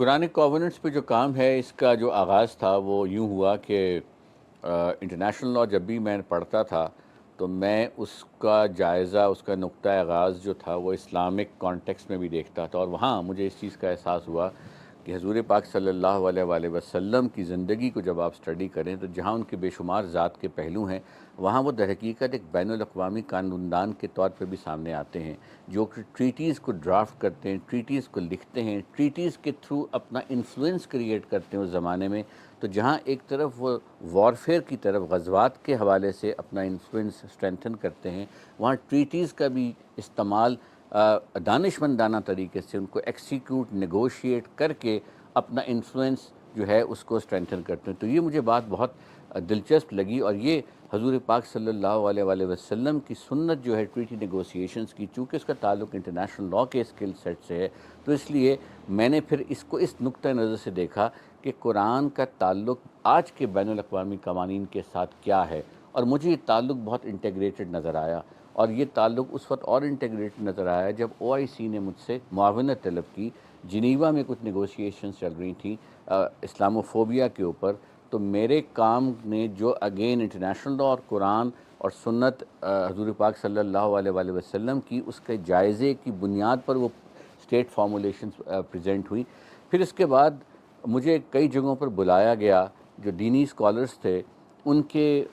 قرآن کووننٹس پہ جو کام ہے اس کا جو آغاز تھا وہ یوں ہوا کہ انٹرنیشنل لاء جب بھی میں پڑھتا تھا تو میں اس کا جائزہ، اس کا نقطہ آغاز جو تھا وہ اسلامک کانٹیکس میں بھی دیکھتا تھا، اور وہاں مجھے اس چیز کا احساس ہوا کہ حضور پاک صلی اللہ علیہ وآلہ وسلم کی زندگی کو جب آپ سٹڈی کریں تو جہاں ان کے بے شمار ذات کے پہلو ہیں، وہاں وہ در حقیقت ایک بین الاقوامی قانون دان کے طور پہ بھی سامنے آتے ہیں، جو کہ ٹریٹیز کو ڈرافٹ کرتے ہیں، ٹریٹیز کو لکھتے ہیں، ٹریٹیز کے تھرو اپنا انفلوئنس کریٹ کرتے ہیں اس زمانے میں۔ تو جہاں ایک طرف وہ وارفیئر کی طرف غزوات کے حوالے سے اپنا انفلوئنس اسٹرینتھن کرتے ہیں، وہاں ٹریٹیز کا بھی استعمال دانشمندانہ طریقے سے ان کو ایکسیکیوٹ نیگوشیٹ کر کے اپنا انفلوئنس جو ہے اس کو اسٹرینتھن کرتے ہیں۔ تو یہ مجھے بات بہت دلچسپ لگی، اور یہ حضور پاک صلی اللہ علیہ وآلہ وسلم کی سنت جو ہے ٹریٹی نیگوسیشنز کی، چونکہ اس کا تعلق انٹرنیشنل لاء کے اسکل سیٹ سے ہے، تو اس لیے میں نے پھر اس کو اس نقطہ نظر سے دیکھا کہ قرآن کا تعلق آج کے بین الاقوامی قوانین کے ساتھ کیا ہے، اور مجھے یہ تعلق بہت انٹیگریٹڈ نظر آیا، اور یہ تعلق اس وقت اور انٹیگریٹڈ نظر آیا جب OIC نے مجھ سے معاونت طلب کی۔ جنیوا میں کچھ نیگوشیشنز چل رہی تھیں اسلاموفوبیا کے اوپر، تو میرے کام نے جو اگین انٹرنیشنل لاء اور قرآن اور سنت حضور پاک صلی اللہ علیہ وآلہ وسلم کی اس کے جائزے کی بنیاد پر وہ اسٹیٹ فارمولیشنز پریزنٹ ہوئی۔ پھر اس کے بعد مجھے کئی جگہوں پر بلایا گیا، جو دینی اسکالرز تھے ان کے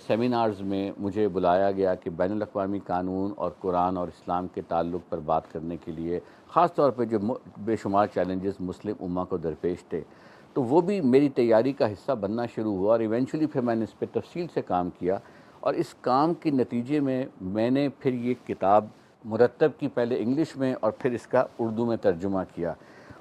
سیمینارز میں مجھے بلایا گیا کہ بین الاقوامی قانون اور قرآن اور اسلام کے تعلق پر بات کرنے کے لیے، خاص طور پہ جو بے شمار چیلنجز مسلم امہ کو درپیش تھے، تو وہ بھی میری تیاری کا حصہ بننا شروع ہوا، اور ایونچولی پھر میں نے اس پہ تفصیل سے کام کیا، اور اس کام کے نتیجے میں نے پھر یہ کتاب مرتب کی، پہلے انگلش میں اور پھر اس کا اردو میں ترجمہ کیا،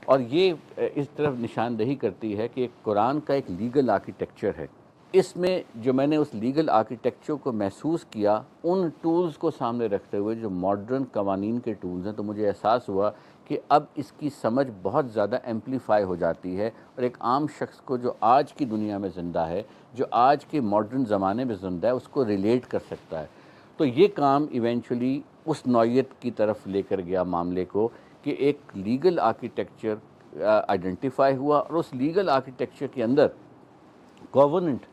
اور یہ اس طرف نشاندہی کرتی ہے کہ قرآن کا ایک لیگل آرکیٹیکچر ہے۔ اس میں جو میں نے اس لیگل آرکیٹیکچر کو محسوس کیا ان ٹولز کو سامنے رکھتے ہوئے جو ماڈرن قوانین کے ٹولز ہیں، تو مجھے احساس ہوا کہ اب اس کی سمجھ بہت زیادہ ایمپلیفائی ہو جاتی ہے، اور ایک عام شخص کو جو آج کی دنیا میں زندہ ہے، جو آج کے ماڈرن زمانے میں زندہ ہے، اس کو ریلیٹ کر سکتا ہے۔ تو یہ کام ایونچولی اس نوعیت کی طرف لے کر گیا معاملے کو کہ ایک لیگل آرکیٹیکچر آئیڈینٹیفائی ہوا، اور اس لیگل آرکیٹیکچر کے اندر کووننٹ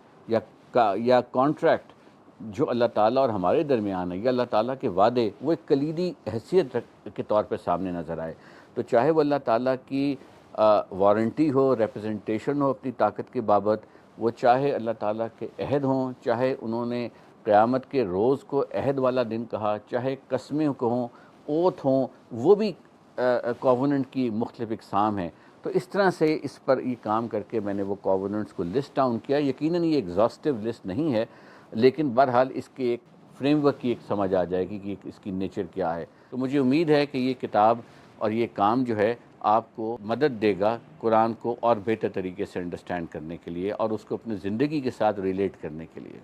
یا کانٹریکٹ جو اللہ تعالیٰ اور ہمارے درمیان ہے، یا اللہ تعالیٰ کے وعدے، وہ ایک کلیدی حیثیت کے طور پہ سامنے نظر آئے۔ تو چاہے وہ اللہ تعالیٰ کی وارنٹی ہو، ریپرزنٹیشن ہو اپنی طاقت کے بابت، وہ چاہے اللہ تعالیٰ کے عہد ہوں، چاہے انہوں نے قیامت کے روز کو عہد والا دن کہا، چاہے قسمیں ہوں، اوتھ ہوں، وہ بھی کووننٹ کی مختلف اقسام ہیں۔ تو اس طرح سے اس پر یہ کام کر کے میں نے وہ کووننٹس کو لسٹ ڈاؤن کیا۔ یقیناً یہ ایگزاسٹیو لسٹ نہیں ہے، لیکن بہرحال اس کے ایک فریم ورک کی ایک سمجھ آ جائے گی کہ اس کی نیچر کیا ہے۔ تو مجھے امید ہے کہ یہ کتاب اور یہ کام جو ہے آپ کو مدد دے گا قرآن کو اور بہتر طریقے سے انڈرسٹینڈ کرنے کے لیے، اور اس کو اپنی زندگی کے ساتھ ریلیٹ کرنے کے لیے۔